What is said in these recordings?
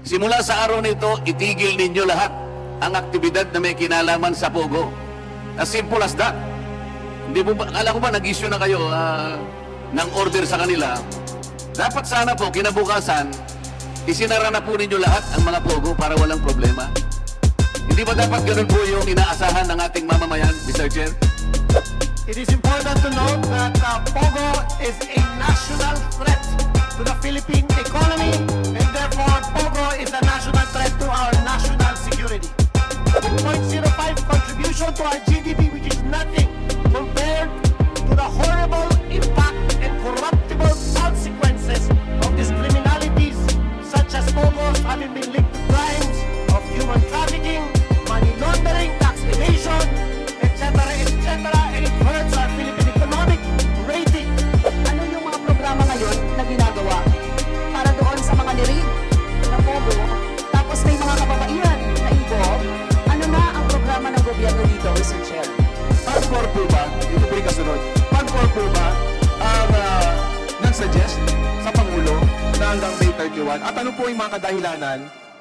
Simula sa araw nito, itigil ninyo lahat ang aktibidad na may kinalaman sa Pogo. As simple as that. Hindi po ba, akala ko ba nag-issue na kayo ng order sa kanila? Dapat sana po, kinabukasan, isinara na po ninyo lahat ang mga Pogo para walang problema. Hindi ba dapat ganun po yung inaasahan ng ating mamamayan, Mr. Chair? It is important to note that Pogo is a national threat to the Philippine economy, and therefore Pogo is a national threat to our national security. With 0.05 contribution to our GDP, which is nothing compared to the horrible impact and corruptible consequences of these criminalities, such as Pogos having been linked to crimes of human trafficking, money laundering, tax evasion, etc., and it hurts our Philippine economic rating. Ano yung mga programa ngayon na ginagawa para doon sa mga nirig na Pogo, tapos may mga kababaihan na involved? Ano na ang programa ng gobyerno dito, Mr. Chair? PAGCOR po ba, ito po yung kasunod, PAGCOR po ba ang nag-suggest sa Pangulo na hanggang May 31? At ano po yung mga kadahilanan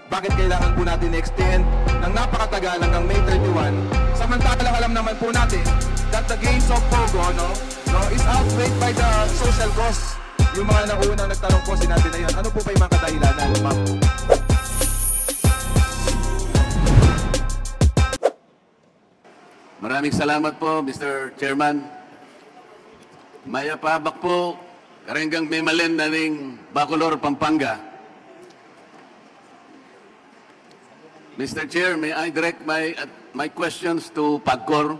bakit kailangan po natin extend ng napakatagal hanggang May 31? Samantalang alam naman po natin that the gains of Pogo is outweighed by the social cost. Yung mga naunang nagtanong po sinabi na yun. Ano po ba yung mga kadahilanan, ma'am? Maraming salamat po, Mr. Chairman. Maya Pabak po, karenggang Memalen na ning Bacolor, Pampanga. Mr. Chair, may I direct my questions to PAGCOR?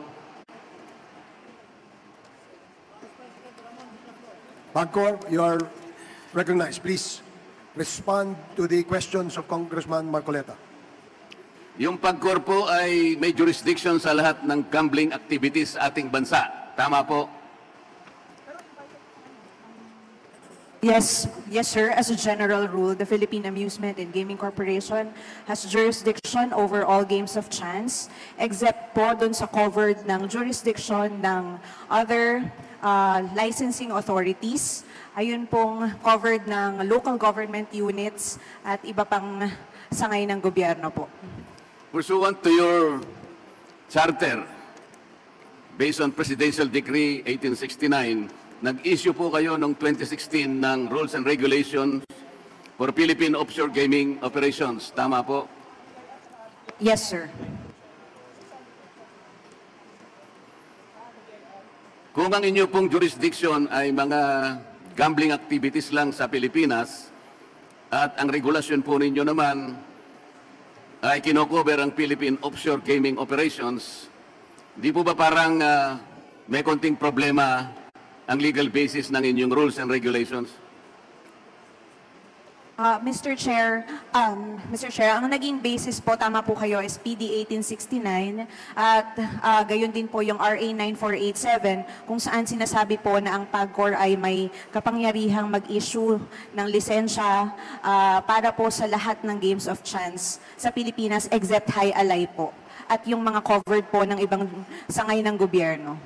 PAGCOR, you are recognized. Please respond to the questions of Congressman Marcoleta. Yung PAGCOR po ay may jurisdiction sa lahat ng gambling activities sa ating bansa. Tama po? Yes, sir. As a general rule, the Philippine Amusement and Gaming Corporation has jurisdiction over all games of chance, except po dun sa covered ng jurisdiction ng other licensing authorities. Ayun pong covered ng local government units at iba pang sangay ng gobyerno po. Pursuant to your charter, based on Presidential Decree 1869, nag-issue po kayo noong 2016 ng Rules and Regulations for Philippine Offshore Gaming Operations. Tama po? Yes, sir. Kung ang inyo pong jurisdiction ay mga gambling activities lang sa Pilipinas at ang regulasyon po ninyo naman ay kinocover ang Philippine Offshore Gaming Operations, di po ba parang may konting problema ang legal basis ng inyong rules and regulations? Mr. Chair, ang naging basis po, tama po kayo, is PD 1869 at gayon din po yung RA 9487 kung saan sinasabi po na ang PAGCOR ay may kapangyarihang mag-issue ng lisensya para po sa lahat ng games of chance sa Pilipinas except high alay po at yung mga covered po ng ibang sangay ng gobyerno.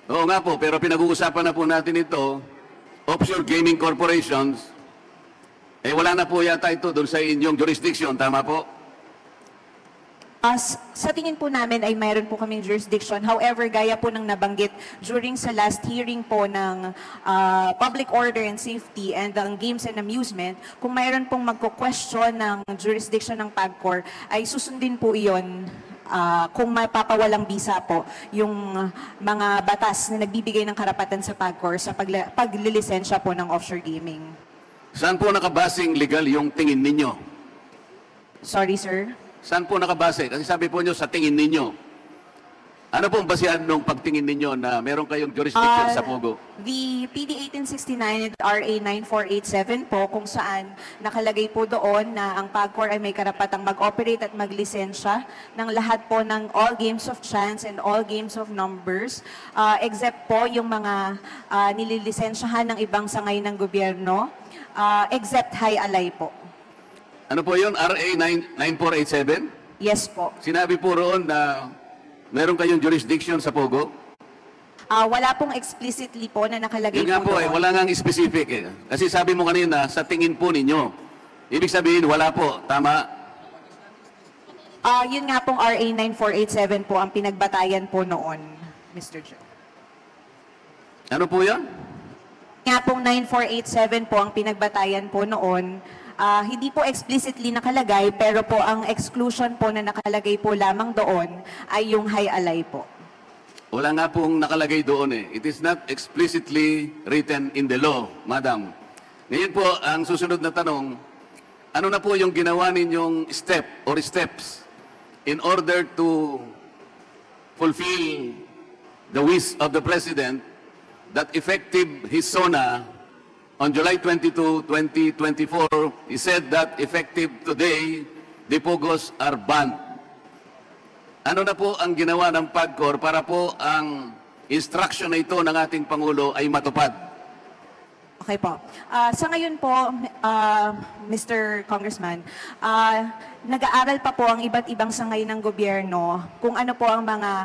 Oo nga po, pero pinag-uusapan na po natin ito, offshore gaming corporations, wala na po yata ito doon sa inyong jurisdiction, tama po? Sa tingin po namin ay mayroon po kaming jurisdiction. However, gaya po ng nabanggit during sa last hearing po ng Public Order and Safety and ang Games and Amusement, kung mayroon pong magko-question ng jurisdiction ng PAGCOR, ay susundin po iyon kung mapapawalang bisa po yung mga batas na nagbibigay ng karapatan sa PAGCOR sa paglilisensya po ng offshore gaming. Saan po nakabasing legal yung tingin ninyo? Sorry, sir? Saan po nakabase? Kasi sabi po nyo sa tingin ninyo. Ano pong basihan nung pagtingin ninyo na meron kayong jurisdiction sa Pogo? The PD 1869 and RA 9487 po kung saan nakalagay po doon na ang PAGCOR ay may karapatang mag-operate at maglisensya ng lahat po ng all games of chance and all games of numbers except po yung mga nililisensyahan ng ibang sangay ng gobyerno except high alay po. Ano po yun? RA 9487? Yes po. Sinabi po roon na meron kayong jurisdiction sa Pogo? Wala pong explicitly po na nakalagay Yun nga po doon. wala ngang specific eh. Kasi sabi mo kanina, sa tingin po ninyo. Ibig sabihin, wala po. Tama? Yun nga pong RA 9487 po ang pinagbatayan po noon, Mr. Chair. Ano po yan? Nga pong 9487 po ang pinagbatayan po noon. Hindi po explicitly nakalagay, pero po ang exclusion po na nakalagay po lamang doon ay yung high alay po. Wala nga pong nakalagay doon eh. It is not explicitly written in the law, Madam. Ngayon po, ang susunod na tanong, ano na po yung ginawa ninyong step or steps in order to fulfill the wish of the President that effective his SONA on July 22, 2024, he said that effective today, the POGOs are banned. Ano na po ang ginawa ng PAGCOR para po ang instruction na ito ng ating Pangulo ay matupad? Okay po. Sa ngayon po, Mr. Congressman, nag-aaral pa po ang iba't ibang sangay ng gobyerno kung ano po ang mga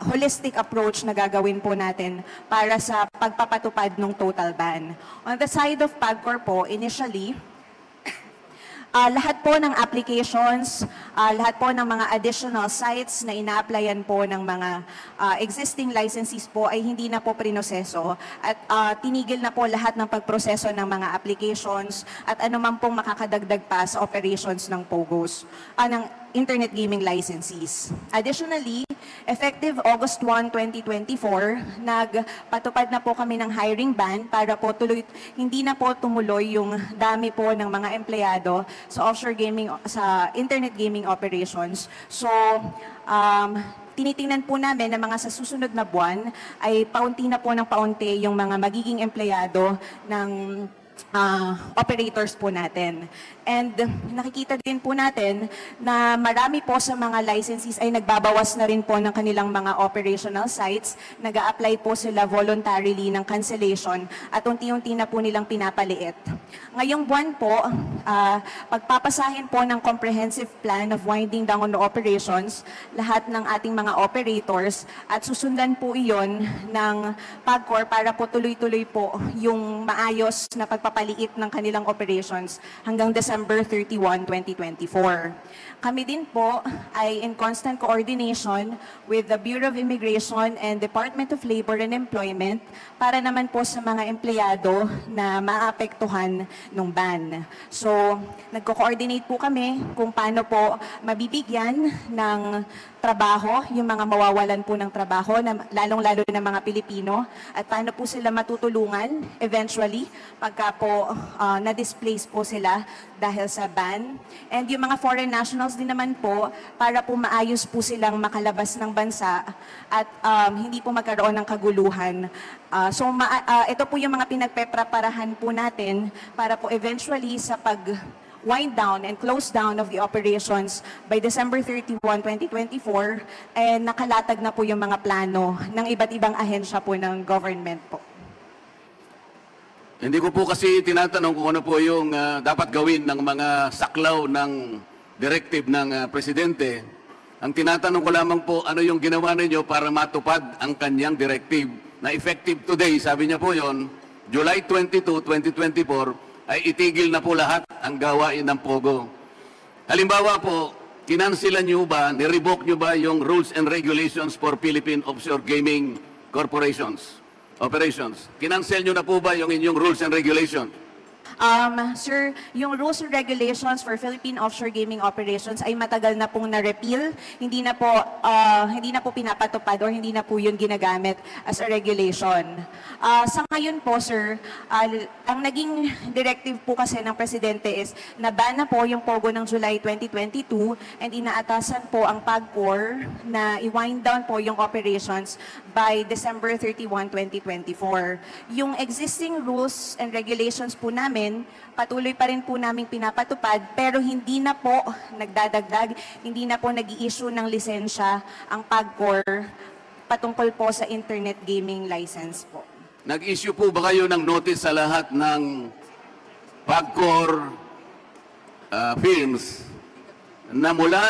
holistic approach na gagawin po natin para sa pagpapatupad ng total ban. On the side of PAGCOR po, initially, lahat po ng applications, lahat po ng mga additional sites na ina-applyan po ng mga existing licensees po ay hindi na po prinoseso at tinigil na po lahat ng pagproseso ng mga applications at anuman pong makakadagdag pa sa operations ng POGOs, ng internet gaming licensees. Additionally, effective August 1, 2024, nagpatupad na po kami ng hiring ban para po hindi na po tumuloy yung dami po ng mga empleyado sa offshore gaming, sa internet gaming operations. So, tinitingnan po namin na mga sa susunod na buwan ay paunti na po ng paunti yung mga magiging empleyado ng operators po natin. And nakikita din po natin na marami po sa mga licensees ay nagbabawas na rin po ng kanilang mga operational sites. Nag-a-apply po sila voluntarily ng cancellation at unti-unti na po nilang pinapaliit. Ngayong buwan po, pagpapasahin po ng comprehensive plan of winding down the operations, lahat ng ating mga operators at susundan po iyon ng PAGCOR para po tuloy-tuloy po yung maayos na pagpapaliit ng kanilang operations hanggang December 31, 2024. Kami din po ay in constant coordination with the Bureau of Immigration and Department of Labor and Employment para naman po sa mga empleyado na maapektuhan ng ban. So, nagko-coordinate po kami kung paano po mabibigyan ng trabaho, yung mga mawawalan po ng trabaho, lalong-lalo ng mga Pilipino, at paano po sila matutulungan eventually pagka po na-displace po sila dahil sa ban. And yung mga foreign nationals din naman po, para po maayos po silang makalabas ng bansa at hindi po magkaroon ng kaguluhan. So ito po yung mga pinagpepreparahan po natin para po eventually sa wind down and close down of the operations by December 31, 2024, and nakalatag na po yung mga plano ng iba't ibang ahensya po ng government po. Hindi ko po kasi tinatanong kung ano po yung dapat gawin ng mga saklaw ng directive ng Presidente. Ang tinatanong ko lamang po, ano yung ginawa ninyo para matupad ang kanyang directive na effective today, sabi niya po yon, July 22, 2024, ay itigil na po lahat ang gawain ng POGO. Halimbawa po, kinansilan nyo ba, nirevoke nyo ba yung rules and regulations for Philippine Offshore Gaming Corporations? Operations. Kinansel nyo na po ba yung inyong rules and regulations? Sir, yung rules and regulations for Philippine offshore gaming operations ay matagal na pong na-repeal. Hindi na po pinapatupad or hindi na po yun ginagamit as a regulation. Sa ngayon po, sir, ang naging directive po kasi ng Presidente is na-ban na po yung POGO ng July 2022 and inaatasan po ang PAGCOR na i-wind down po yung operations by December 31, 2024. Yung existing rules and regulations po namin, patuloy pa rin po namin pinapatupad pero hindi na po nagdadagdag, hindi na po nag-i-issue ng lisensya ang PAGCOR patungkol po sa internet gaming license po. Nag-issue po ba kayo ng notice sa lahat ng PAGCOR firms na mula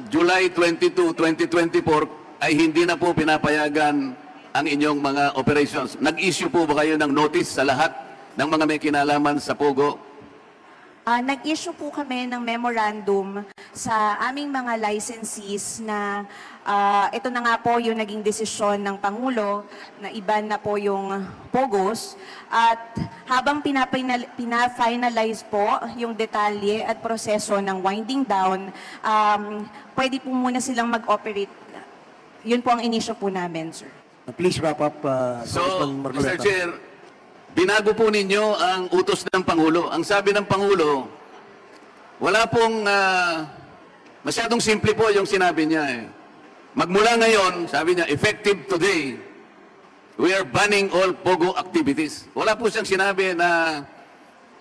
July 22, 2024 ay hindi na po pinapayagan ang inyong mga operations? Nag-issue po ba kayo ng notice sa lahat ng mga may kinalaman sa POGO? Nag-issue po kami ng memorandum sa aming mga licensees na ito na nga po yung naging desisyon ng Pangulo na iban na po yung POGOs. At habang pina-finalize po yung detalye at proseso ng winding down, pwede po muna silang mag-operate. Yun po ang inisyo po namin, sir. Please wrap up, So, Congressman Mr. Marcoleta. Chair, binago po ninyo ang utos ng Pangulo. Ang sabi ng Pangulo, wala pong masyadong simple po yung sinabi niya. Magmula ngayon, sabi niya, effective today, we are banning all POGO activities. Wala po siyang sinabi na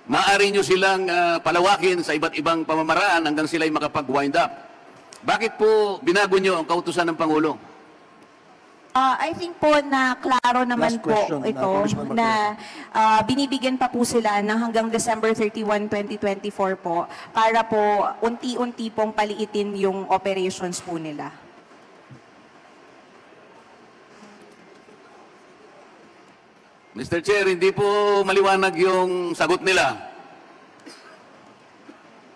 maaari nyo silang palawakin sa iba't ibang pamamaraan hanggang sila'y makapag-wind up. Bakit po binago nyo ang kautusan ng Pangulo? I think po na klaro naman Last question, po ito Congressman na binibigyan pa po sila ng hanggang December 31, 2024 po para po unti-unti pong paliitin yung operations po nila. Mr. Chair, hindi po maliwanag yung sagot nila.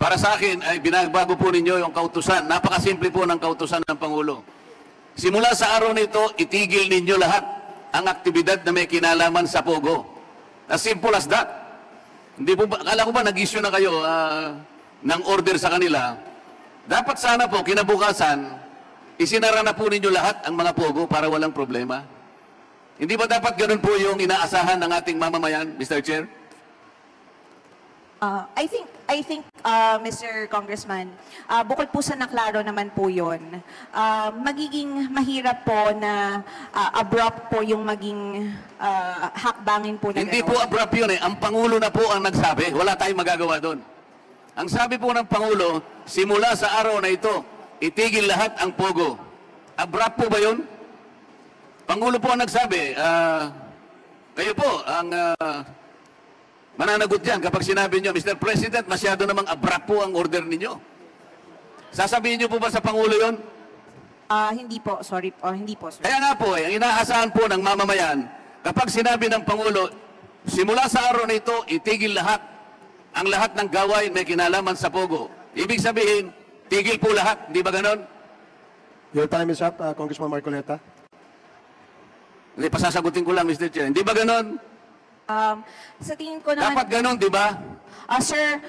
Para sa akin, ay binabago po ninyo yung kautusan. Napakasimple po ng kautusan ng Pangulo. Simula sa araw na ito, itigil ninyo lahat ang aktibidad na may kinalaman sa POGO. As simple as that. Hindi po ba, akala ko ba nag-issue na kayo ng order sa kanila? Dapat sana po, kinabukasan, isinara na po ninyo lahat ang mga POGO para walang problema. Hindi ba dapat ganun po yung inaasahan ng ating mamamayan, Mr. Chair? I think, Mr. Congressman, bukod po sa naklaro naman po yun, magiging mahirap po na abrupt po yung maging hakbangin po na Hindi gano'n. po abrupt yun eh. Ang Pangulo na po ang nagsabi. Wala tayong magagawa doon. Ang sabi po ng Pangulo, simula sa araw na ito, itigil lahat ang POGO. Abrupt po ba yun? Pangulo po ang nagsabi. Kayo po ang mananagot dyan kapag sinabi nyo, Mr. President, masyado namang abrupt po ang order ninyo. Sasabihin nyo po ba sa Pangulo yun? Hindi po, sorry po, hindi po, sir. Kaya nga po, ang inaasahan po ng mamamayan, kapag sinabi ng Pangulo, simula sa araw na ito, itigil lahat, ang lahat ng gawain may kinalaman sa POGO. Ibig sabihin, tigil po lahat, di ba ganon? Your time is up, Congressman Marcoleta. Hindi, pasasagutin ko lang, Mr. Chair. Hindi ba ganon? Sa tingin ko naman... Dapat ganon, di ba? Sir,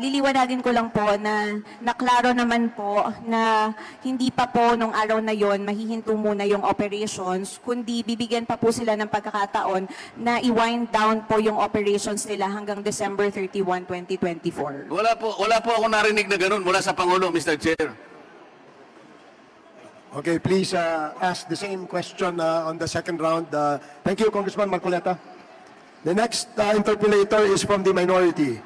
liliwanagin ko lang po na naklaro naman po na hindi pa po nung araw na yon mahihinto muna yung operations, kundi bibigyan pa po sila ng pagkakataon na i-wind down po yung operations nila hanggang December 31, 2024. Wala po ako narinig na ganon mula sa Pangulo, Mr. Chair. Okay, please ask the same question on the second round. Thank you, Congressman Marcoleta. The next interpolator is from the minority.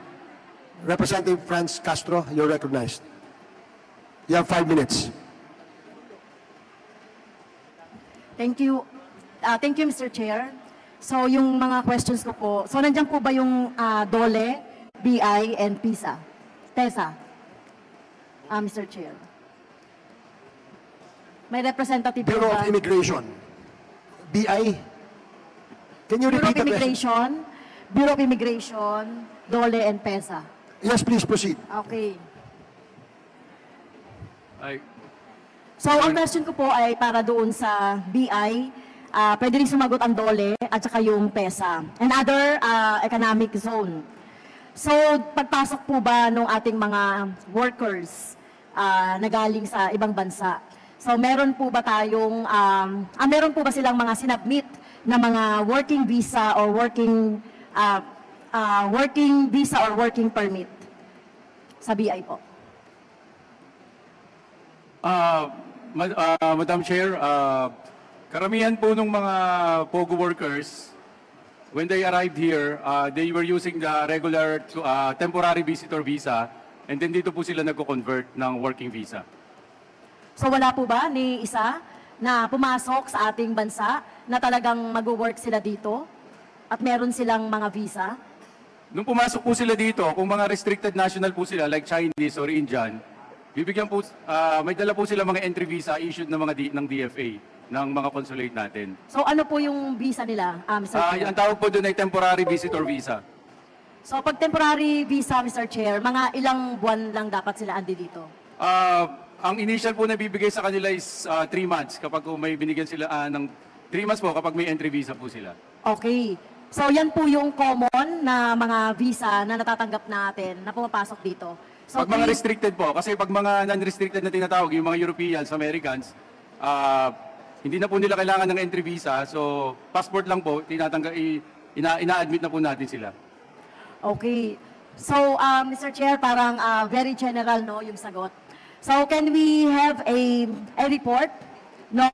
Representative Franz Castro, you're recognized. You have 5 minutes. Thank you. Thank you, Mr. Chair. So, yung mga questions ko po. So, nandiyan po ba yung DOLE, BI, and PISA? TESA? Mr. Chair. May representative po Bureau ba? of Immigration. BI. Can you Bureau of repeat the question? Immigration, Bureau of Immigration, DOLE, and PESA. Yes, please proceed. Okay. So, ang question ko po ay para doon sa BI, pwede rin sumagot ang DOLE at saka yung PESA and other economic zone. So, pagpasok po ba ng ating mga workers na galing sa ibang bansa? So, meron po ba tayong, meron po ba silang mga sinubmit na mga working visa or working visa or working permit sa BI po? Madam Chair, karamihan po ng mga POGO workers, when they arrived here, they were using the regular temporary visitor visa, and then dito po sila nagko-convert ng working visa. So wala po ba ni isa na pumasok sa ating bansa na talagang mag-work sila dito at meron silang mga visa? Nung pumasok po sila dito, kung mga restricted national po sila like Chinese or Indian, bibigyan po, may dala po sila mga entry visa issued ng ng DFA, ng mga consulate natin. So ano po yung visa nila, Mr. Chair? Ang tawag po doon ay temporary visitor visa. So pag temporary visa, Mr. Chair, mga ilang buwan lang dapat sila andi dito? Ang initial po na bibigay sa kanila is 3 months kapag may binigyan sila ng 3 months po kapag may entry visa po sila. Okay. So yan po yung common na mga visa na natatanggap natin na pumapasok dito. So Pag mga restricted po, kasi pag mga non-restricted na tinatawag, yung mga Europeans, Americans, hindi na po nila kailangan ng entry visa. So passport lang po, ina-admit na po natin sila. Okay. So, Mr. Chair, parang very general, no, yung sagot. So, can we have a report? No?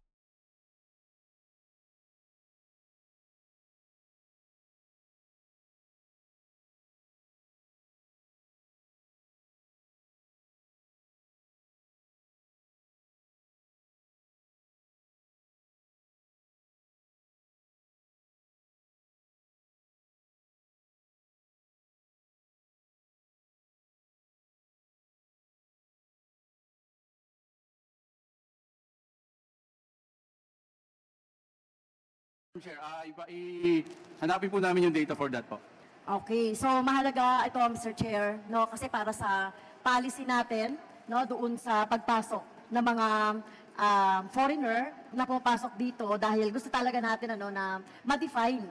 Chair, hanapin po namin yung data for that po. Okay. So, mahalaga ito, Mr. Chair, no, kasi para sa policy natin, no, doon sa pagpasok ng mga foreigner na pumapasok dito dahil gusto talaga natin na ma-define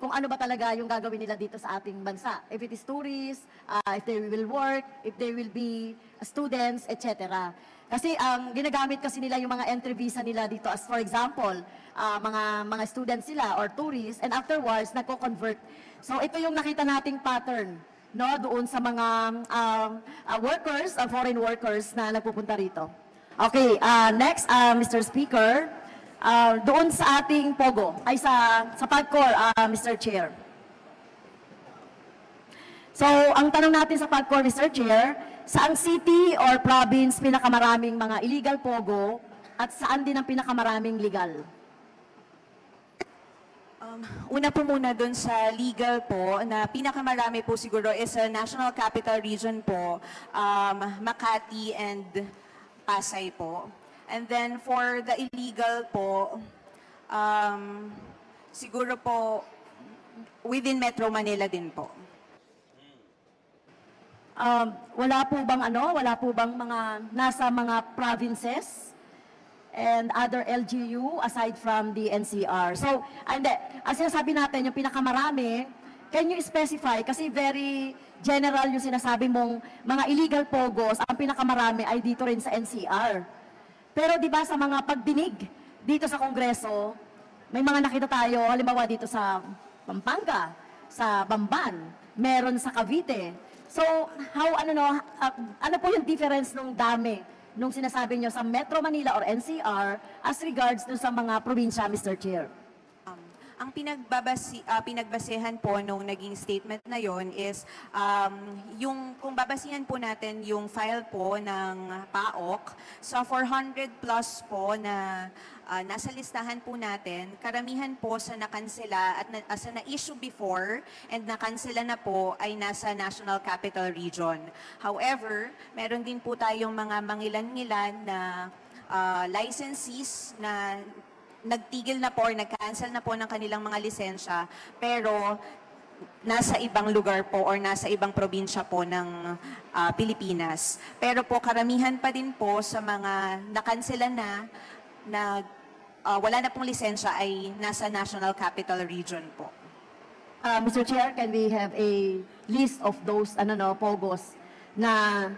kung ano ba talaga yung gagawin nila dito sa ating bansa. If it is tourists, if they will work, if they will be students, etc. Kasi ang ginagamit kasi nila yung mga entry visa nila dito as for example, mga students sila or tourists and afterwards nagko-convert. So ito yung nakita nating pattern, no, doon sa mga workers, foreign workers na nagpupunta rito. Okay, next, Mr. Speaker, doon sa ating POGO, ay sa PAGCOR, Mr. Chair. So, ang tanong natin sa PAGCOR, Mr. Chair, saang city or province pinakamaraming mga illegal POGO at saan din ang pinakamaraming legal? Una po muna doon sa legal po, na pinakamarami po siguro is sa National Capital Region po, Makati and Pasay po. And then for the illegal po, siguro po within Metro Manila din po. Wala po bang mga nasa mga provinces and other LGU aside from the NCR? So, ang sinasabi natin, yung pinakamarami, can you specify? Kasi very general yung sinasabi mong mga illegal POGOs, ang pinakamarami ay dito rin sa NCR. Pero di ba sa mga pagdinig dito sa Kongreso, may mga nakita tayo, halimbawa dito sa Pampanga, sa Bamban, meron sa Cavite. So, ano po yung difference ng dami nung sinasabi nyo sa Metro Manila or NCR as regards dun sa mga probinsya, Mr. Chair? Ang pinagbasehan po nung naging statement na yon is kung babasihan po natin yung file po ng PAOK, so 400 plus po na nasa listahan po natin, karamihan po sa nakansela at sa na-issue before and nakansela na po ay nasa National Capital Region. However, meron din po tayong mga mangilan-ngilan na licensees na nagtigil na po or nag-cancel na po ng kanilang mga lisensya, pero nasa ibang lugar po or nasa ibang probinsya po ng Pilipinas. Pero po karamihan pa din po sa mga nakansela na wala na pong lisensya ay nasa National Capital Region po. Mr. Chair, can we have a list of those POGOs na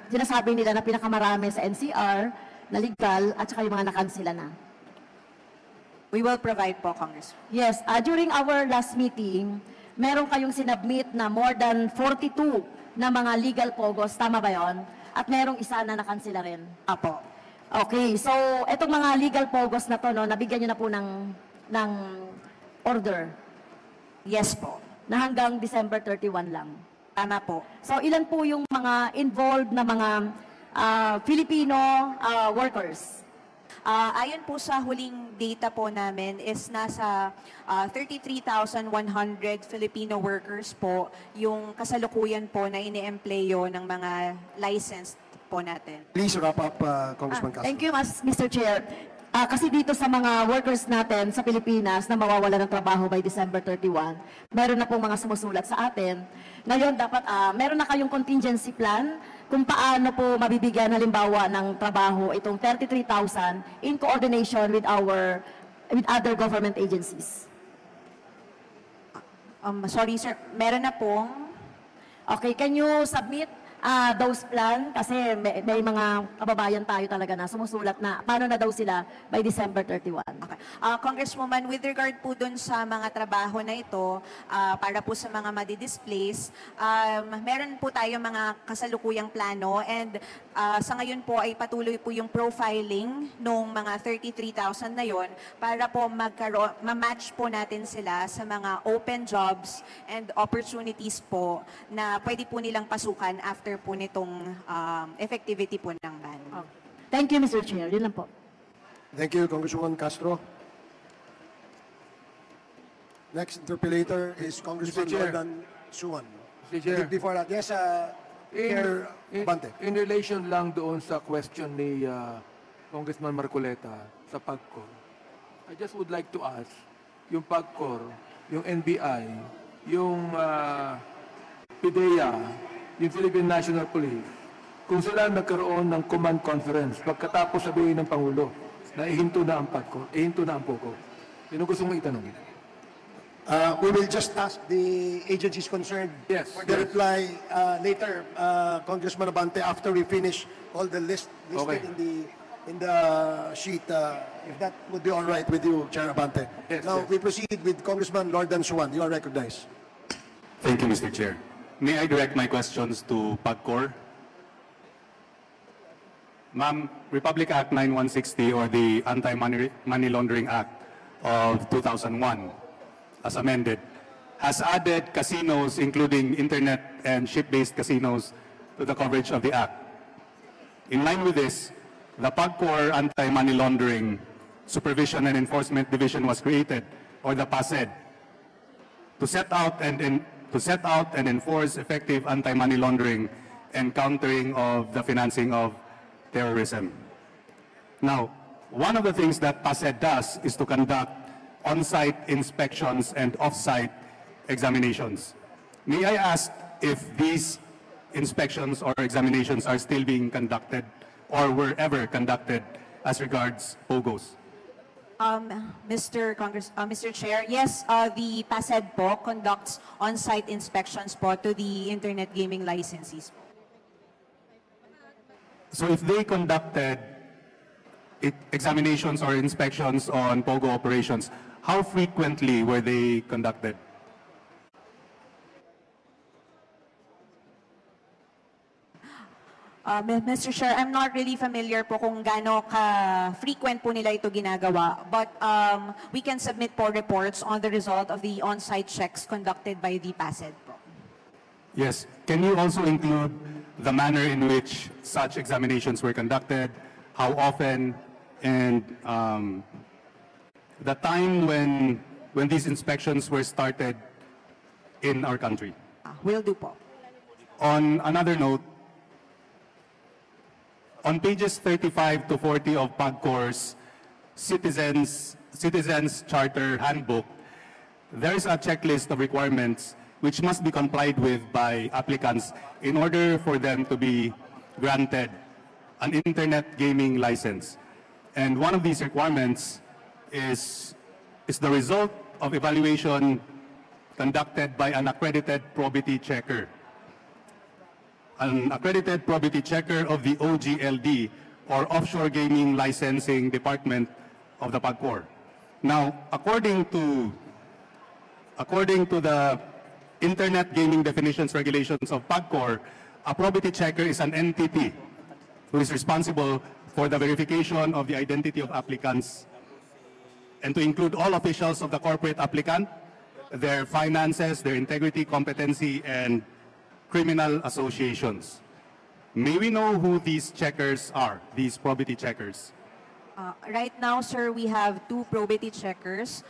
sinasabi nila na pinakamarami sa NCR na legal at saka yung mga nakansela na? We will provide po, Congressman. Yes, during our last meeting, meron kayong sinubmit na more than 42 na mga legal POGOs, tama ba yon? At merong isa na nakansela rin? Apo. Okay, so etong mga legal POGOs na to, nabigyan nyo na po ng order? Yes po. Na hanggang December 31 lang? Tama po. So ilan po yung mga involved na mga Filipino workers? Ayon po sa huling data po namin is nasa 33,100 Filipino workers po yung kasalukuyan po na ini-empleyo ng mga licensed po natin. Please wrap up, Congressman Castro. Thank you, Mr. Chair. Kasi dito sa mga workers natin sa Pilipinas na mawawala ng trabaho by December 31, meron na pong mga sumusulat sa atin. Ngayon, dapat meron na kayong contingency plan kung paano po mabibigyan halimbawa ng trabaho itong 33,000 in coordination with other government agencies. Sorry sir, meron na pong Okay, can you submit those plan? Kasi may mga kababayan tayo talaga na sumusulat na paano na daw sila by December 31. Okay. Congresswoman, with regard po dun sa mga trabaho na ito, para po sa mga madi-displace, meron po tayo mga kasalukuyang plano and sa ngayon po ay patuloy po yung profiling nung mga 33,000 na yon para po ma-match po natin sila sa mga open jobs and opportunities po na pwede po nilang pasukan after po nitong effectivity po ng ban. Thank you, Mr. Chair. Yun lang po. Thank you, Congresswoman Castro. Next interpellator is Congressman Mr. Chair. Jordan Suwan. Mr. Chair. Before that, yes, Chair Bante. In relation lang doon sa question ni Congressman Marcoleta sa PAGCOR, I just would like to ask, yung PAGCOR, yung NBI, yung PIDEA, yung Philippine National Police, kung sila nagkaroon ng command conference, pagkatapos sabihin ng Pangulo na ihinto na ang PAGCOR, ihinto na ang POGO. Yun ang gusto mong itanong. We will just ask the agencies concerned Yes, for the yes. reply later, Congressman Abante, after we finish all the listed Okay. in the sheet. If that would be all right with you, Chair Abante. Yes, Now yes. we proceed with Congressman Jordan Suwan. You are recognized. Thank you, Mr. Chair. May I direct my questions to PAGCOR? Ma'am, Republic Act 9160 or the Anti-Money Laundering Act of 2001, as amended, has added casinos, including internet and ship-based casinos, to the coverage of the Act. In line with this, the PAGCOR Anti-Money Laundering Supervision and Enforcement Division was created, or the PASED, to set out and enforce effective anti-money laundering and countering of the financing of terrorism. Now, one of the things that PASED does is to conduct on-site inspections and off-site examinations. May I ask if these inspections or examinations are still being conducted or were ever conducted as regards POGOs? Mr. Chair, yes, the PASED po conducts on-site inspections po to the internet gaming licensees. So if they conducted examinations or inspections on POGO operations, how frequently were they conducted? Mr. Chair, I'm not really familiar po kung gaano ka-frequent po nila ito ginagawa, but we can submit po reports on the result of the on-site checks conducted by the PASED po. Yes. Can you also include the manner in which such examinations were conducted, how often, and the time when these inspections were started in our country? Will do po. On another note, on pages 35 to 40 of PAGCOR's Citizens Charter Handbook, there is a checklist of requirements which must be complied with by applicants in order for them to be granted an internet gaming license. And one of these requirements is the result of evaluation conducted by an accredited probity checker. An accredited probity checker of the OGLD, or Offshore Gaming Licensing Department of the PAGCOR. Now, according to the Internet Gaming Definitions Regulations of PAGCOR, a probity checker is an entity who is responsible for the verification of the identity of applicants and to include all officials of the corporate applicant, their finances, their integrity, competency, and criminal associations. May we know who these checkers are, these probity checkers? Right now, sir, we have 2 probity checkers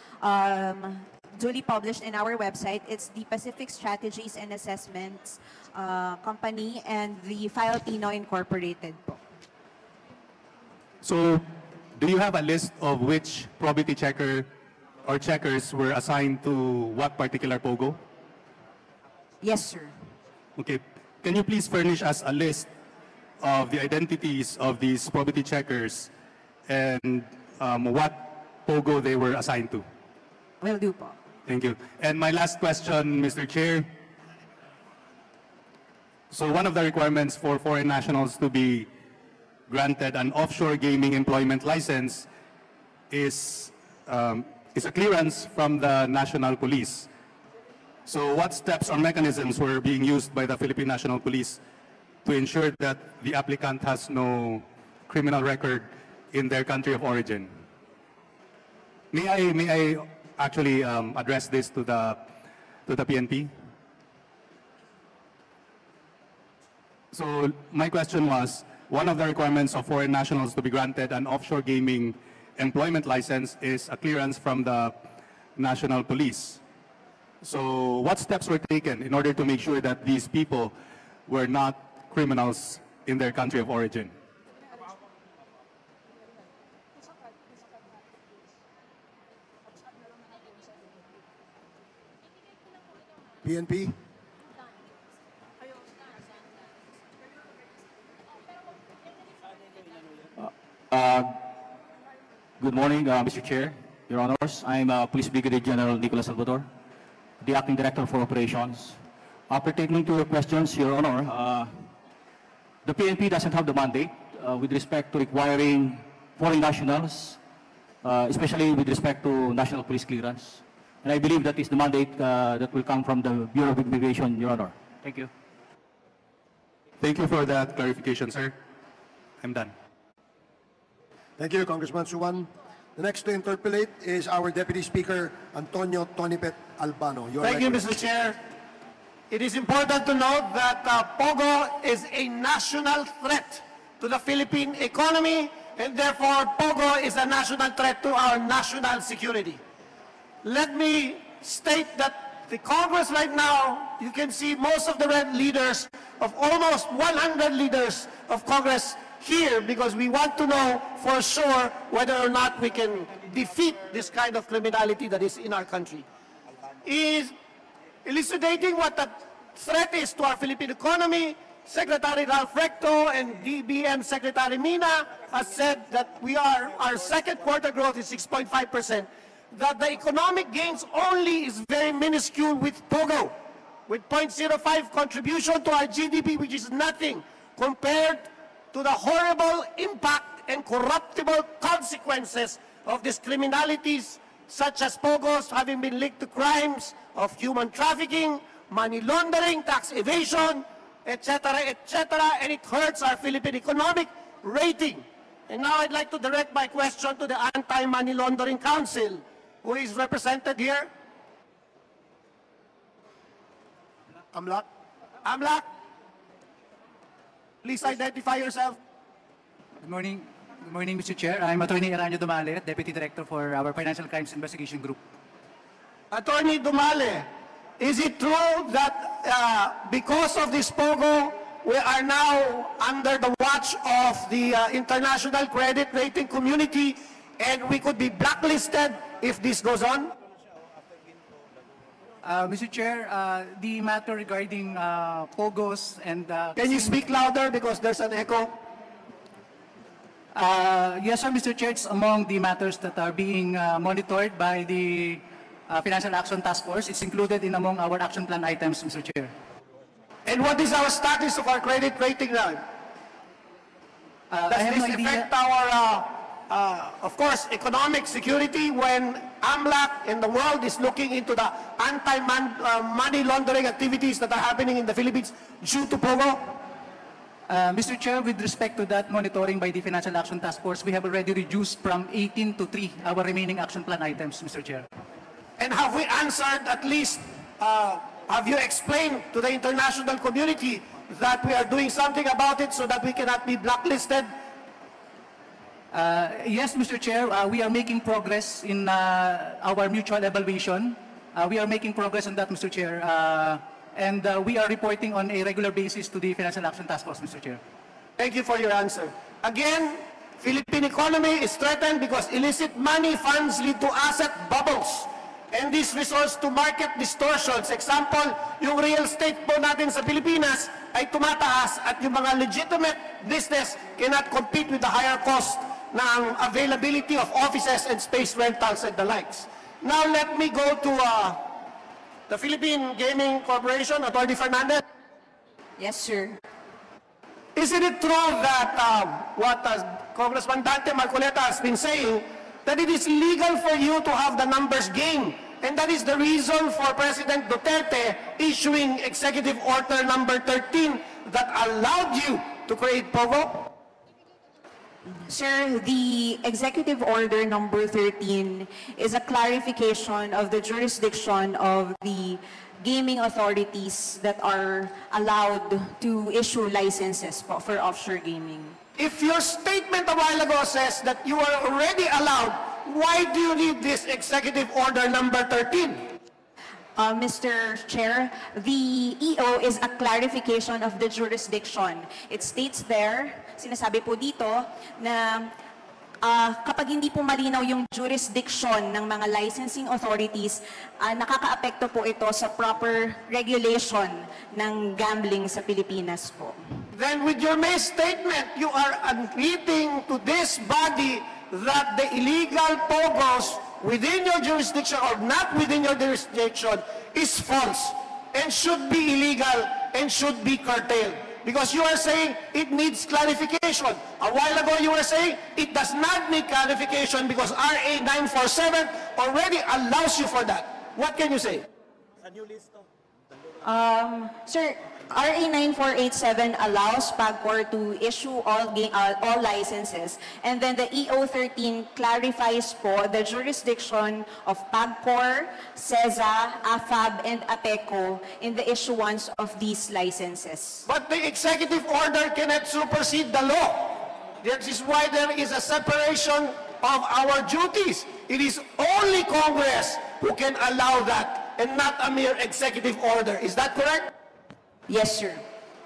duly published in our website. It's the Pacific Strategies and Assessments Company and the Filipino Incorporated po. So, do you have a list of which probity checker or checkers were assigned to what particular POGO? Yes, sir. Okay. Can you please furnish us a list of the identities of these probity checkers and what POGO they were assigned to? Will do po. Thank you. And my last question, Mr. Chair. So one of the requirements for foreign nationals to be granted an offshore gaming employment license is a clearance from the National Police. So what steps or mechanisms were being used by the Philippine National Police to ensure that the applicant has no criminal record in their country of origin? May I actually address this to the PNP? So my question was, one of the requirements of foreign nationals to be granted an offshore gaming employment license is a clearance from the National Police. So what steps were taken in order to make sure that these people were not criminals in their country of origin? PNP? Good morning, Mr. Chair, Your Honors. I'm Police Brigadier General Nicolas Salvador, the Acting Director for Operations. Pertaining to your questions, Your Honor, the PNP doesn't have the mandate with respect to requiring foreign nationals, especially with respect to national police clearance. And I believe that is the mandate that will come from the Bureau of Immigration, Your Honor. Thank you. Thank you for that clarification, sir. I'm done. Thank you, Congressman Suwan. The next to interpolate is our Deputy Speaker, Antonio Tonipet Albano. Thank you, Mr. Chair. It is important to note that POGO is a national threat to the Philippine economy, and therefore POGO is a national threat to our national security. Let me state that the Congress right now, you can see most of the red leaders of almost 100 leaders of Congress here, because we want to know for sure whether or not we can defeat this kind of criminality that is in our country. Is elucidating what the threat is to our Philippine economy. Secretary Ralph Recto and DBM Secretary Mina has said that our second quarter growth is 6.5%, that the economic gains only is very minuscule with POGO, with 0.05 contribution to our GDP, which is nothing compared to the horrible impact and corruptible consequences of these criminalities, such as POGOs having been linked to crimes of human trafficking, money laundering, tax evasion, etc., and it hurts our Philippine economic rating. And now I'd like to direct my question to the Anti-Money Laundering Council, who is represented here. Amlak? Amlak, please identify yourself. Good morning, Mr. Chair. I'm Attorney Eranio Dumale, Deputy Director for our Financial Crimes Investigation Group. Attorney Dumale, is it true that because of this POGO, we are now under the watch of the international credit rating community and we could be blacklisted if this goes on? Mr. Chair, the matter regarding POGOs and... Can you speak louder because there's an echo? Yes, sir, Mr. Chair, it's among the matters that are being monitored by the Financial Action Task Force. It's included in among our action plan items, Mr. Chair. And what is our status of our credit rating now? Does this affect our, of course, economic security when AMLAC and the world is looking into the anti-money laundering activities that are happening in the Philippines due to POGO? Mr. Chair, with respect to that monitoring by the Financial Action Task Force, we have already reduced from 18 to 3 our remaining action plan items, Mr. Chair. And have we answered at least, have you explained to the international community that we are doing something about it so that we cannot be blacklisted? Yes, Mr. Chair, we are making progress in our mutual evaluation. We are making progress on that, Mr. Chair. And we are reporting on a regular basis to the Financial Action Task Force, Mr. Chair. Thank you for your answer. Again, Philippine economy is threatened because illicit money funds lead to asset bubbles. And this results to market distortions. Example, yung real estate po natin sa Pilipinas ay tumataas at yung mga legitimate business cannot compete with the higher cost ng availability of offices and space rentals and the likes. Now let me go to the Philippine Gaming Corporation, Atty. Fernandez. Yes, sir. Isn't it true that what Congressman Dante Marcoleta has been saying, that it is legal for you to have the numbers game? And that is the reason for President Duterte issuing Executive Order number 13 that allowed you to create POGO? Sir, the Executive Order number 13 is a clarification of the jurisdiction of the gaming authorities that are allowed to issue licenses for offshore gaming. If your statement a while ago says that you are already allowed, why do you need this Executive Order number 13? Mr. Chair, the EO is a clarification of the jurisdiction. It states there, sinasabi po dito, na kapag hindi po malinaw yung jurisdiction ng mga licensing authorities, nakakaapekto po ito sa proper regulation ng gambling sa Pilipinas po. Then with your May statement, you are admitting to this body that the illegal POGOs within your jurisdiction or not within your jurisdiction is false and should be illegal and should be curtailed. Because you are saying it needs clarification. A while ago you were saying it does not need clarification because RA 947 already allows you for that. What can you say? Sir, RA 9487 allows PAGCOR to issue all licenses, and then the EO 13 clarifies po the jurisdiction of PAGCOR, CEZA, AFAB, and APECO in the issuance of these licenses. But the executive order cannot supersede the law. This is why there is a separation of our duties. It is only Congress who can allow that and not a mere executive order. Is that correct? Yes, sir.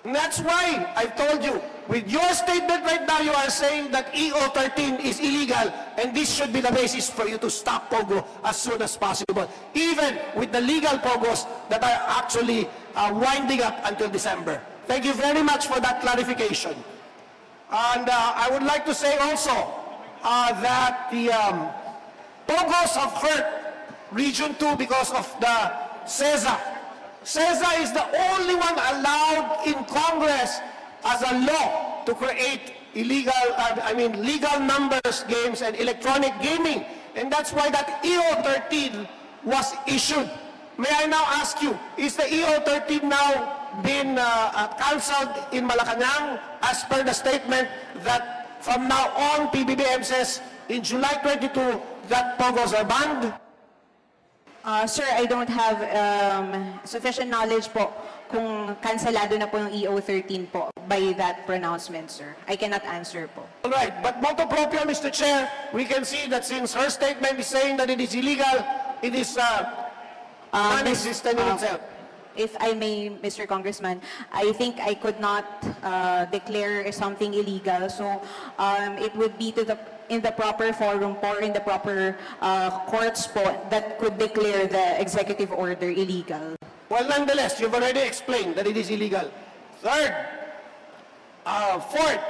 And that's why I told you, with your statement right now, you are saying that EO 13 is illegal, and this should be the basis for you to stop POGO as soon as possible, even with the legal POGOs that are actually winding up until December. Thank you very much for that clarification. And I would like to say also that the POGOs have hurt Region 2 because of the CEZA. CEZA is the only one allowed in Congress as a law to create legal numbers games and electronic gaming. And that's why that EO 13 was issued. May I now ask you, is the EO 13 now been cancelled in Malacanang as per the statement that from now on PBBM says in July 22 that POGOs are banned? Sir, I don't have sufficient knowledge po kung kanselado na po yung EO 13 po by that pronouncement, sir. I cannot answer po. All right, but motu proprio, Mr. Chair, we can see that since her statement is saying that it is illegal, it is non-existent in itself. If I may, Mr. Congressman, I think I could not declare something illegal. So it would be in the proper forum po, in the proper courts po that could declare the executive order illegal. Well, nonetheless, you've already explained that it is illegal. Third, fourth,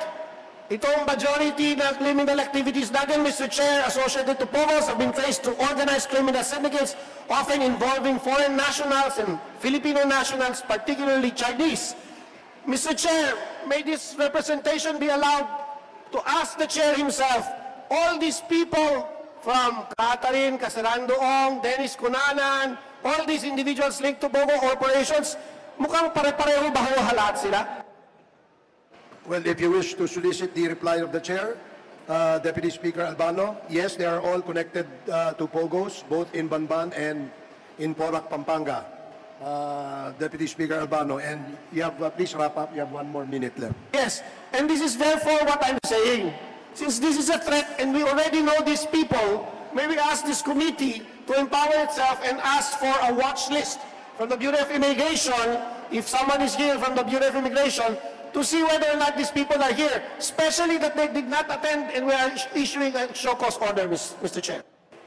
itong majority na criminal activities natin, Mr. Chair, associated to POGOs have been traced to organized criminal syndicates, often involving foreign nationals and Filipino nationals, particularly Chinese. Mr. Chair, may this representation be allowed to ask the Chair himself, all these people from Catherine Casarandoong, Dennis Cunanan, all these individuals linked to POGO corporations, mukhang pare-pareho ba lahat sila? Well, if you wish to solicit the reply of the Chair, Deputy Speaker Albano, yes, they are all connected to POGOs, both in Banban and in Porac, Pampanga. Deputy Speaker Albano, and you have, please wrap up, you have 1 more minute left. Yes, and this is therefore what I'm saying. Since this is a threat and we already know these people, may we ask this committee to empower itself and ask for a watch list from the Bureau of Immigration, if someone is here from the Bureau of Immigration, to see whether or not these people are here, especially that they did not attend and we are issuing a show cause order, Mr. Chair.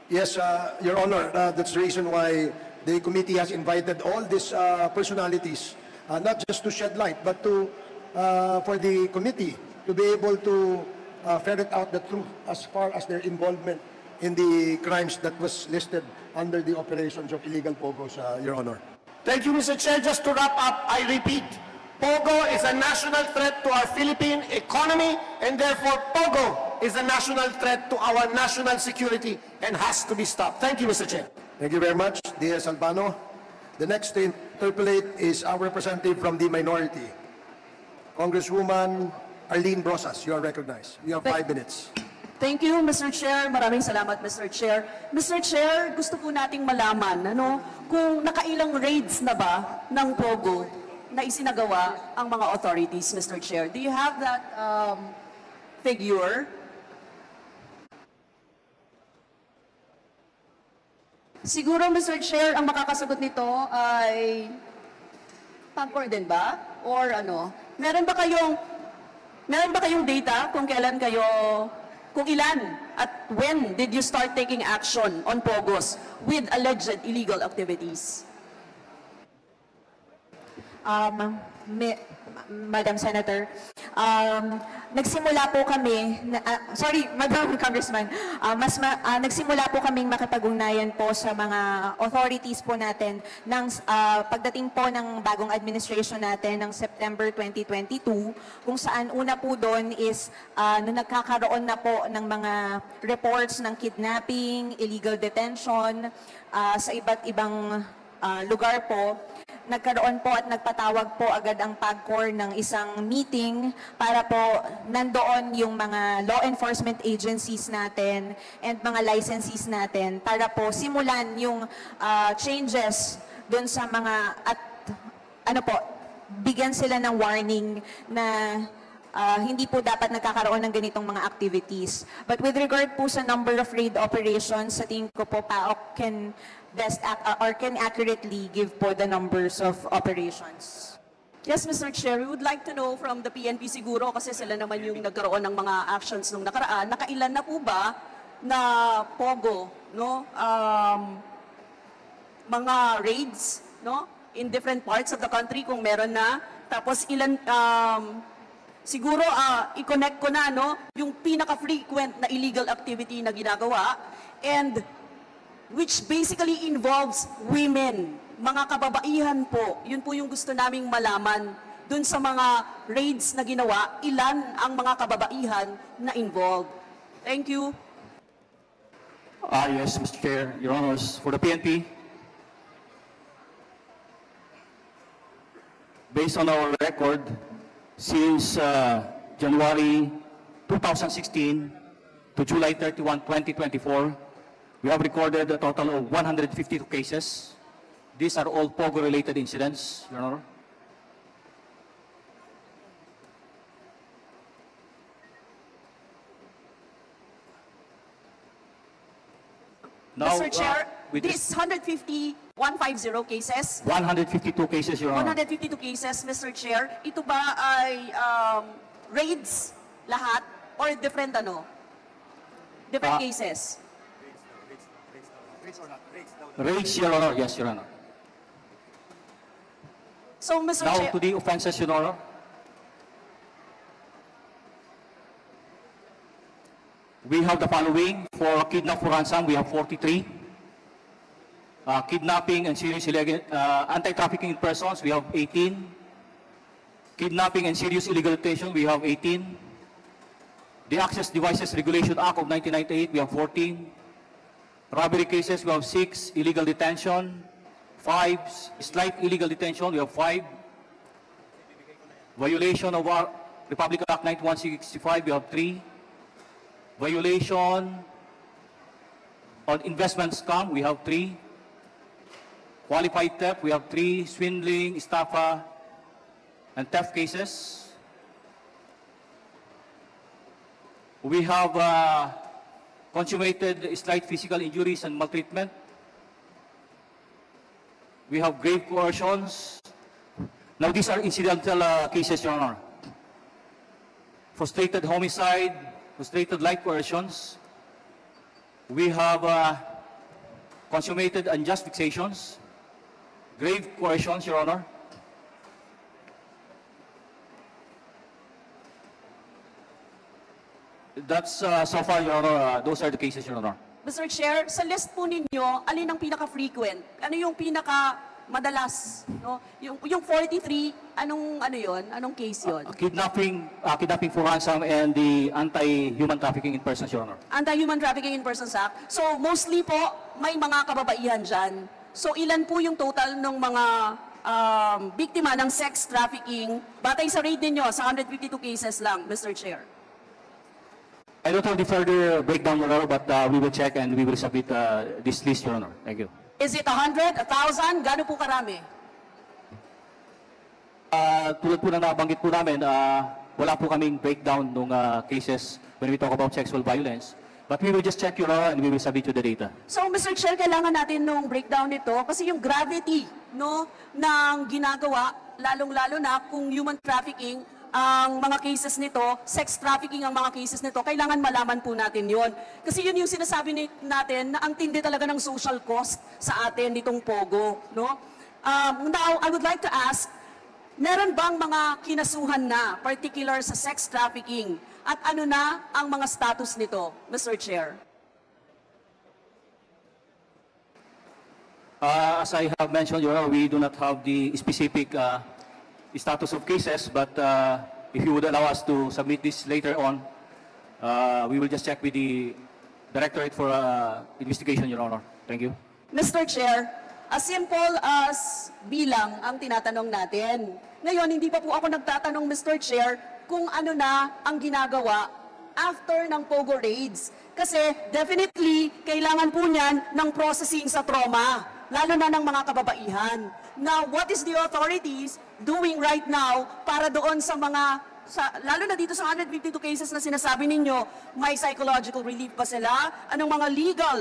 Yes, Your Honor, that's the reason why the committee has invited all these personalities, not just to shed light, but to for the committee to be able to ferret out the truth as far as their involvement in the crimes that was listed under the operations of illegal pogos, Your Honor. Thank you, Mr. Chair. Just to wrap up, I repeat, Pogo is a national threat to our Philippine economy, and therefore Pogo is a national threat to our national security and has to be stopped. Thank you, Mr. Chair. Thank you very much, D.S. Albano. The next to interpolate is our representative from the minority, Congresswoman Arlene Brosas. You are recognized. You have 5 minutes. Thank you, Mr. Chair. Maraming salamat, Mr. Chair. Mr. Chair, gusto po nating malaman kung nakailang raids na ba ng Pogo na isinagawa ang mga authorities, Mr. Chair. Do you have that figure? Siguro, Mr. Chair, ang makakasagot nito ay PAGCOR din ba? Or ano? Meron ba kayong data kung kailan kayo, kung ilan at when did you start taking action on Pogos with alleged illegal activities? Madam Senator, nagsimula po kami, Madam Congressman, nagsimula po kaming makipag-ugnayan po sa mga authorities po natin ng pagdating po ng bagong administration natin ng September 2022, kung saan una po doon is nung nagkakaroon na po ng mga reports ng kidnapping, illegal detention sa iba't ibang lugar po. Nagkaroon po at nagpatawag po agad ang PAGCOR ng isang meeting para po nandoon yung mga law enforcement agencies natin and mga licensees natin para po simulan yung changes doon sa mga at bigyan sila ng warning na hindi po dapat nagkakaroon ng ganitong mga activities. But with regard po sa number of raid operations, sa tingin ko po PAOK can best or can accurately give po the numbers of operations. Yes, Mr. Chair, we would like to know from the PNP siguro kasi sila naman yung nagkaroon ng mga actions nung nakaraan. Nakailan na po ba na Pogo, mga raids, in different parts of the country kung meron na? Tapos ilan siguro i-connect ko na yung pinaka-frequent na illegal activity na ginagawa and which basically involves women, mga kababaihan po. Yun po yung gusto naming malaman dun sa mga raids na ginawa, ilan ang mga kababaihan na involved. Thank you. Yes, Mr. Chair, Your Honors, for the PNP, based on our record, since January 2016 to July 31, 2024, we have recorded a total of 152 cases. These are all Pogo-related incidents, Your Honor. Now, Mr. Chair, these 150 cases? 152 cases, Your Honor. 152 cases, Mr. Chair. Ito ba ay raids lahat or different different cases? Raids, Your Honor. Yes, Your Honor. So, Mr. Now Chair, to the offenses, Your Honor. We have the following. For kidnap for ransom, we have 43. Kidnapping and serious illegal anti-trafficking in persons, we have 18. Kidnapping and serious illegal detention, we have 18. The Access Devices Regulation Act of 1998, we have 14. Robbery cases, we have 6. Illegal detention, 5. Slight illegal detention, we have 5. Violation of our Republic Act 9165, we have 3. Violation on investment scam, we have 3. Qualified theft, we have 3. Swindling, estafa, and theft cases. We have consummated slight physical injuries and maltreatment. We have grave coercions. Now these are incidental cases, Your Honor. frustrated homicide, frustrated life coercions. We have consummated unjust fixations, grave coercions, Your Honor. That's so far, Your Honor, those are the cases, Your Honor. Mr. Chair, sa list po ninyo, alin ang pinaka-frequent? Ano yung pinaka-madalas? No? Yung 43, ano yon? Anong case yon? Kidnapping for ransom and the Anti-Human Trafficking in Persons, Your Honor. Anti-Human Trafficking in Persons Act. So mostly po, may mga kababaihan dyan. So ilan po yung total ng mga biktima ng sex trafficking? Batay sa rate ninyo, sa 152 cases lang, Mr. Chair. I don't have the further breakdown, Your Honor, but we will check and we will submit this list, Your Honor. Thank you. Is it 100, 1,000? Gaano po karami? Tulad po na nabanggit po namin, wala po kaming breakdown ng cases when we talk about sexual violence. But we will just check, Your Honor, and we will submit you the data. So, Mr. Chair, kailangan natin nung breakdown nito kasi yung gravity ng ginagawa, lalong-lalo na kung human trafficking, ang mga cases nito, sex trafficking ang mga cases nito, kailangan malaman po natin yon. Kasi yun yung sinasabi natin na ang tindi talaga ng social cost sa atin nitong POGO. No? Now, I would like to ask, meron bang mga kinasuhan na, particular sa sex trafficking? At ano na ang mga status nito, Mr. Chair? As I have mentioned, Your Honor, we do not have the specific status of cases, but if you would allow us to submit this later on, we will just check with the Directorate for Investigation, Your Honor. Thank you. Mr. Chair, as simple as bilang ang tinatanong natin. Ngayon, hindi pa po ako nagtatanong, Mr. Chair, kung ano na ang ginagawa after ng POGO raids. Kasi definitely, kailangan po niyan ng processing sa trauma, lalo na ng mga kababaihan. Now, what is the authorities doing right now para doon sa mga, lalo na dito sa 152 cases na sinasabi ninyo, may psychological relief ba sila? Anong mga legal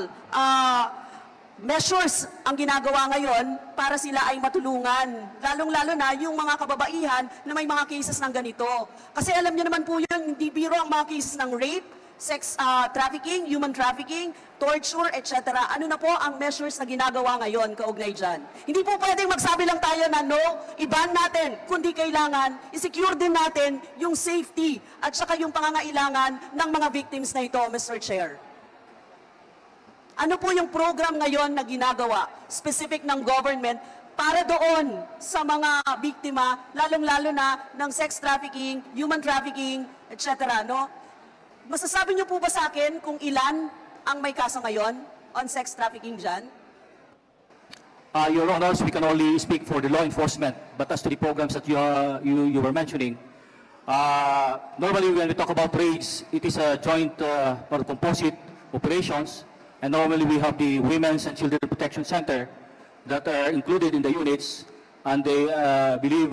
measures ang ginagawa ngayon para sila ay matulungan? Lalong-lalo na yung mga kababaihan na may mga cases ng ganito. Kasi alam niyo naman po yun, hindi biro ang mga cases ng rape, sex trafficking, human trafficking, torture, etc. Ano na po ang measures na ginagawa ngayon kaugnay dyan? Hindi po pwedeng magsabi lang tayo na no, i-ban natin, kundi kailangan i-secure din natin yung safety at saka yung pangangailangan ng mga victims na ito, Mr. Chair. Ano po yung program ngayon na ginagawa, specific ng government, para doon sa mga biktima, lalong-lalo na ng sex trafficking, human trafficking, etc. No? Masasabi niyo po ba sa akin kung ilan ang may kaso ngayon on sex trafficking dyan? Your Honors, we can only speak for the law enforcement, but as to the programs that you were mentioning, normally when we talk about raids, it is a joint or composite operations, and normally we have the Women's and Children Protection Center that are included in the units, and they believe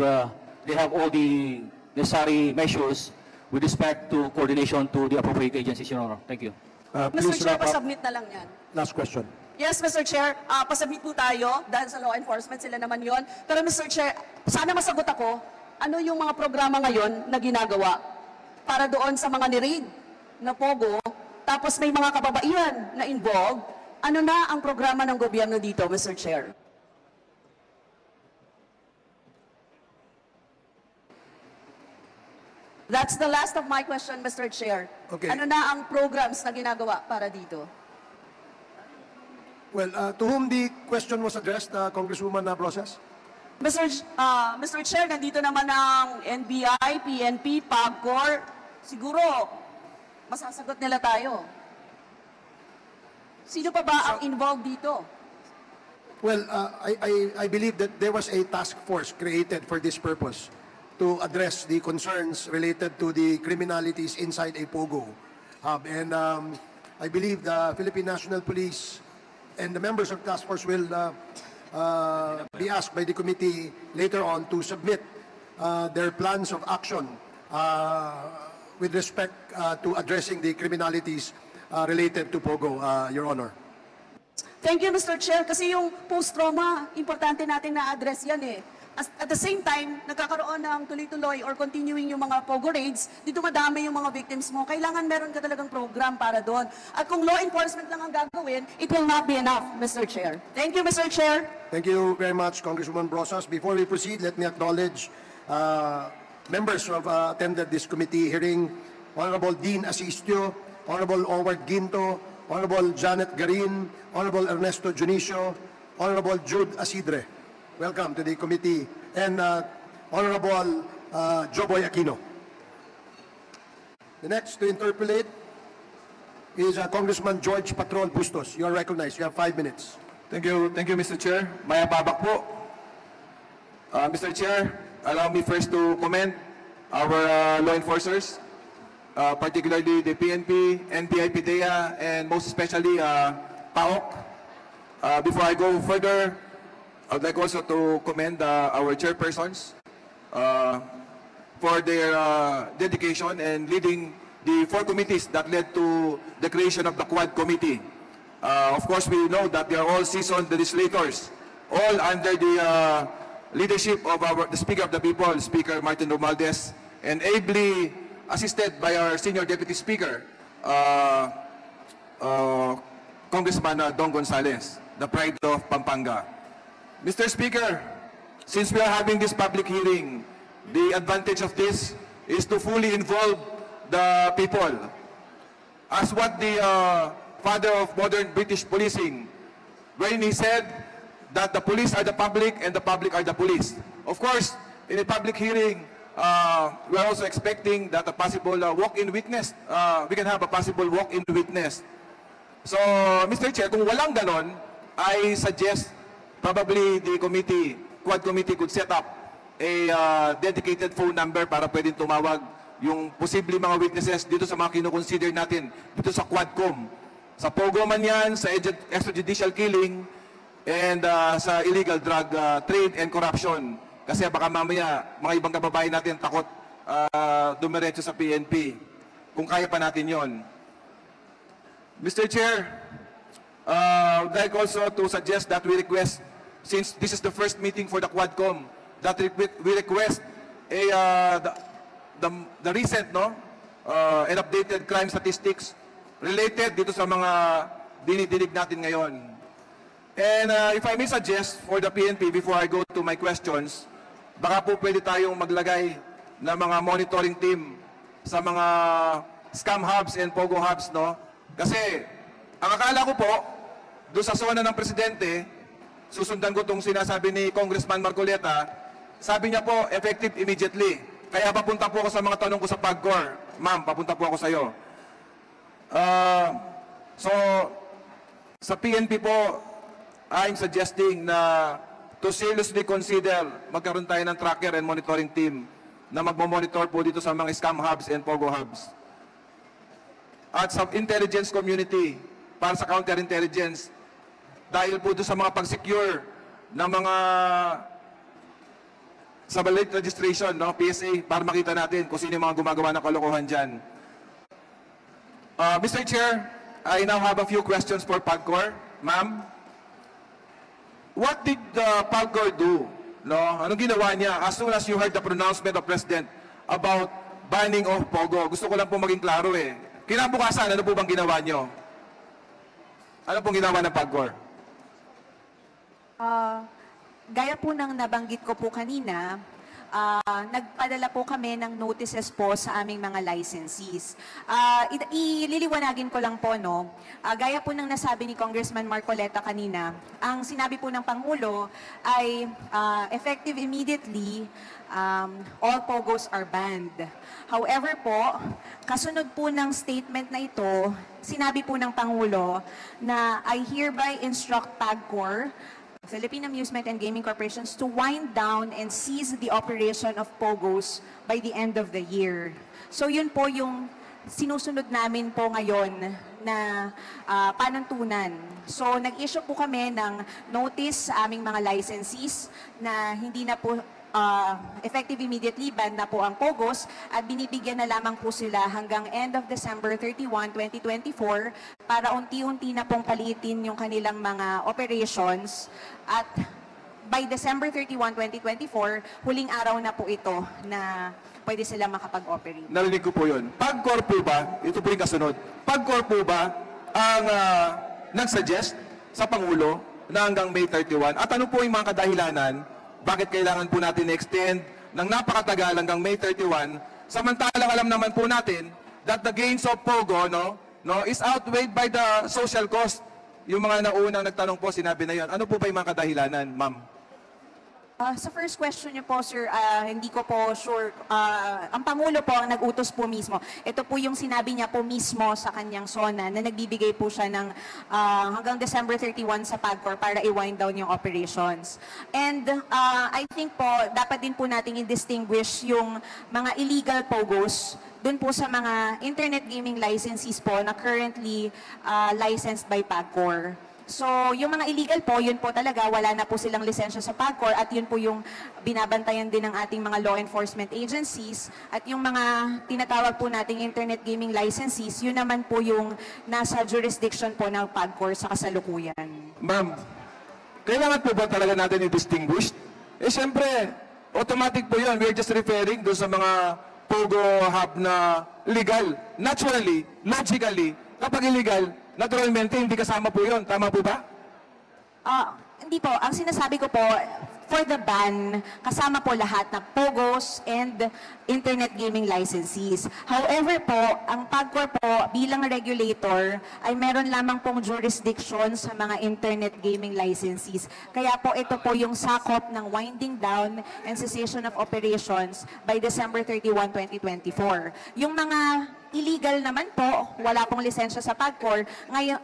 they have all the necessary measures with respect to coordination to the appropriate agencies, Your Honor. Thank you. Mr. Chair, pasubmit na lang yan. Last question. Yes, Mr. Chair, pasubmit po tayo dahil sa law enforcement, sila naman yon. Pero Mr. Chair, sana masagot ako, ano yung mga programa ngayon na ginagawa para doon sa mga ni-raid na POGO, tapos may mga kababaihan na involved, ano na ang programa ng gobyerno dito, Mr. Chair? That's the last of my question, Mr. Chair. Okay. Ano na ang programs na ginagawa para dito? Well, to whom the question was addressed, Congresswoman Process? Mr. Chair, nandito naman ang NBI, PNP, PAGCOR. Siguro, masasagot nila tayo. Sino pa ba ang involved dito? Well, I believe that there was a task force created for this purpose to address the concerns related to the criminalities inside a POGO hub. And I believe the Philippine National Police and the members of the task force will be asked by the committee later on to submit their plans of action with respect to addressing the criminalities related to POGO, Your Honor. Thank you, Mr. Chair. Kasi yung post-trauma, importante natin na-address yan eh. At the same time, nagkakaroon ng tuloy-tuloy or continuing yung mga POGO raids, di dumadami yung mga victims mo. Kailangan meron ka talagang program para doon. At kung law enforcement lang ang gagawin, it will not be enough, Mr. Chair. Thank you, Mr. Chair. Thank you very much, Congresswoman Brosas. Before we proceed, let me acknowledge members who have attended this committee hearing. Honorable Dean Asistio, Honorable Howard Ginto, Honorable Janet Garin, Honorable Ernesto Junicio, Honorable Jude Asidre. Welcome to the committee. And Honorable Joboy Aquino. The next to interpolate is Congressman George Patron Bustos. You are recognized. You have 5 minutes. Thank you, Mr. Chair. Maya Babak po. Mr. Chair, allow me first to commend our law enforcers, particularly the PNP, NBI, PIDEA, and most especially PAOK. Before I go further, I would like also to commend our chairpersons for their dedication and leading the 4 committees that led to the creation of the Quad Committee. Of course, we know that they are all seasoned legislators, all under the leadership of the Speaker of the People, Speaker Martin Romualdez, and ably assisted by our Senior Deputy Speaker, Congressman Don Gonzales, the pride of Pampanga. Mr. Speaker, since we are having this public hearing, the advantage of this is to fully involve the people. As what the father of modern British policing, when he said that the police are the public and the public are the police. Of course, in a public hearing, we are also expecting that a possible walk-in witness, we can have a possible walk-in witness. So, Mr. Chair, kung walang ganon, I suggest probably the committee, Quad Committee could set up a dedicated phone number para pwedeng tumawag yung posible mga witnesses dito sa mga kinoconsider natin, dito sa Quadcom. Sa POGO man yan, sa extrajudicial killing, and sa illegal drug trade and corruption. Kasi baka mamaya, mga ibang kababayan natin takot dumiretso sa PNP. Kung kaya pa natin yon. Mr. Chair, I would like also to suggest that we request, since this is the first meeting for the Quadcom, that we request the recent and updated crime statistics related dito sa mga dinidinig natin ngayon. And if I may suggest for the PNP, before I go to my questions, baka po pwede tayong maglagay ng mga monitoring team sa mga scam hubs and POGO hubs, no? Kasi ang akala ko po, doon sa zona ng presidente, susundan ko itong sinasabi ni Congressman Marcoleta, sabi niya po, effective immediately. Kaya papunta po ako sa mga tanong ko sa PAGCOR. Ma'am, papunta po ako sa iyo. So, sa PNP po, I'm suggesting na to seriously consider magkaroon tayo ng tracker and monitoring team na magmamonitor po dito sa mga scam hubs and POGO hubs. At sa intelligence community, para sa counterintelligence, dahil po doon sa mga pag-secure ng mga sa ballot registration, no, PSA, para makita natin kung sino yung mga gumagawa ng kalokohan dyan. Mr. Chair, I now have a few questions for PAGCOR. Ma'am, what did PAGCOR do? No? Anong ginawa niya as soon as you heard the pronouncement of President about banning of POGO? Gusto ko lang po maging klaro eh. Kinabukasan, ano po bang ginawa niyo? Ano pong ginawa ng PAGCOR? Gaya po ng nabanggit ko po kanina, nagpadala po kami ng notices po sa aming mga licensees. Ililiwanagin ko lang po, no? Gaya po ng nasabi ni Congressman Marcoleta kanina, ang sinabi po ng Pangulo ay effective immediately, all POGOs are banned. However po, kasunod po ng statement na ito, sinabi po ng Pangulo na I hereby instruct PAGCOR, Philippine Amusement and Gaming Corporations, to wind down and cease the operation of POGOs by the end of the year. So yun po yung sinusunod namin po ngayon na panuntunan. So nag-issue po kami ng notice sa aming mga licensees na hindi na po effective immediately ban na po ang POGOs at binibigyan na lamang po sila hanggang end of December 31, 2024 para unti-unti na pong palitin yung kanilang mga operations at by December 31, 2024, huling araw na po ito na pwede sila makapag-operate. Narinig ko po yun. PAGCOR po ba, ito po yung kasunod, PAGCOR po ba ang nag-suggest sa Pangulo na hanggang May 31? At ano po yung mga kadahilanan, bakit kailangan po natin extend ng napakatagal hanggang May 31, samantalang alam naman po natin that the gains of POGO is outweighed by the social cost. Yung mga naunang nagtanong po, sinabi na yun. Ano po ba yung mga kadahilanan, ma'am? Sa first question niyo po, sir, hindi ko po sure. Ang Pangulo po ang nag-utos po mismo. Ito po yung sinabi niya po mismo sa kanyang SONA na nagbibigay po siya ng hanggang December 31 sa PAGCOR para i-wind down yung operations. And I think po, dapat din po nating i-distinguish yung mga illegal POGOs dun po sa mga internet gaming licensees po na currently licensed by PAGCOR. So, yung mga illegal po, yun po talaga, wala na po silang lisensya sa PAGCOR at yun po yung binabantayan din ng ating mga law enforcement agencies. At yung mga tinatawag po nating internet gaming licensees, yun naman po yung nasa jurisdiction po ng PAGCOR sa kasalukuyan. Ma'am, kailangan po ba talaga natin i-distinguish? Eh, siyempre, automatic po yun. We're just referring doon sa mga POGO hub na legal. Naturally, logically, kapag illegal, naturalmente, hindi kasama po yun. Tama po ba? Hindi po. Ang sinasabi ko po, for the ban, kasama po lahat na POGOs and internet gaming licensees. However po, ang PAGCOR po bilang regulator ay meron lamang pong jurisdiction sa mga internet gaming licensees. Kaya po ito po yung sakop ng winding down and cessation of operations by December 31, 2024. Yung mga illegal naman po, wala pong lisensya sa PAGCOR, ngayon,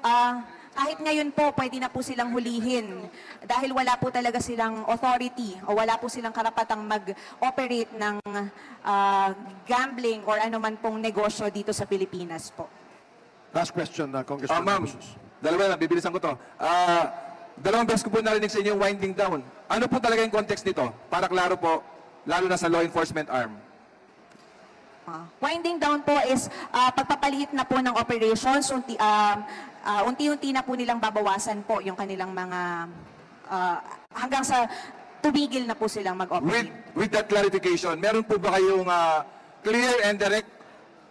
kahit ngayon po, pwede na po silang hulihin dahil wala po talaga silang authority o wala po silang karapatang mag-operate ng gambling or anuman pong negosyo dito sa Pilipinas po. Last question, Congressman. Ma'am, dalawa na, bibilisan ko to. Dalawang beses ko po narinig sa inyo yung winding down. Ano po talaga yung context nito? Para klaro po, lalo na sa law enforcement arm. Winding down po is pagpapalit na po ng operations, unti-unti na po nilang babawasan po yung kanilang mga hanggang sa tumigil na po silang mag-operate. With that clarification, meron po ba kayong clear and direct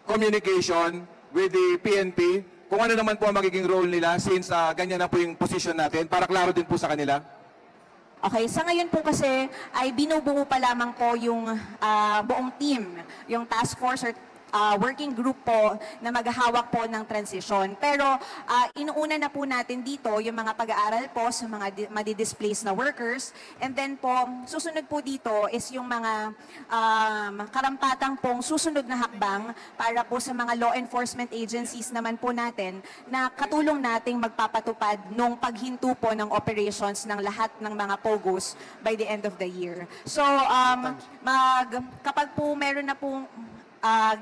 communication with the PNP kung ano naman po ang magiging role nila since ganyan na po yung position natin para klaro din po sa kanila? Okay, sa ngayon po kasi ay binubuo pa lamang po yung buong team, yung task force or working group po na maghahawak po ng transisyon. Pero inuuna na po natin dito yung mga pag-aaral po sa mga madi-displace na workers. And then po, susunod po dito is yung mga karampatang pong susunod na hakbang para po sa mga law enforcement agencies naman po natin na katulong nating magpapatupad nung paghinto po ng operations ng lahat ng mga POGOs by the end of the year. So, kapag po meron na pong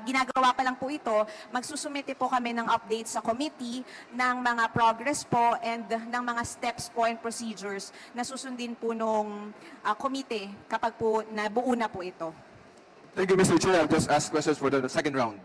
ginagawa pa lang po ito, magsusumite po kami ng update sa committee ng mga progress po and ng mga steps po and procedures na susundin po nung committee kapag po nabuo na po ito. Thank you, Mr. Chair. I'll just ask questions for the second round.